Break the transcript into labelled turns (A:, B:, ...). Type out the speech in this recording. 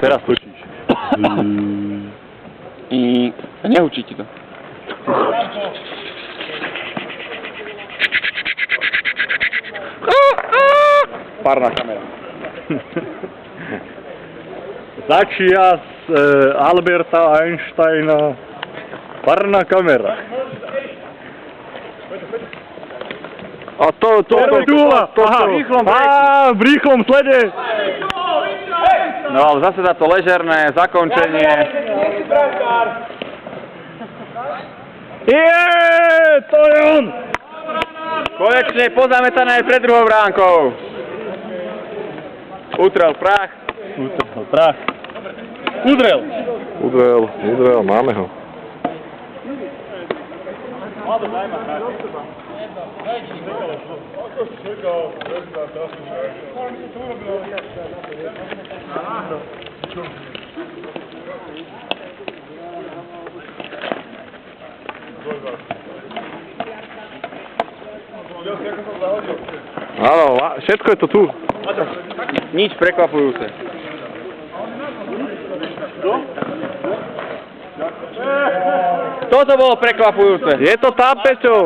A: Teraz točíš.
B: Neučí ti to.
A: Párna kamera. Začias Alberta Einsteina. Párna kamera. A to. Aha, v rýchlom slede.
B: No ale zase za to ležerné zakončenie.
A: To je on.
B: Konečne pozametané aj pred druhou bránkou. Utrel prach.
A: Udrel, máme ho. Áno, všetko je to tu.
B: Nič prekvapujúce. Toto bolo prekvapujúce.
A: Je to tam, Peťo.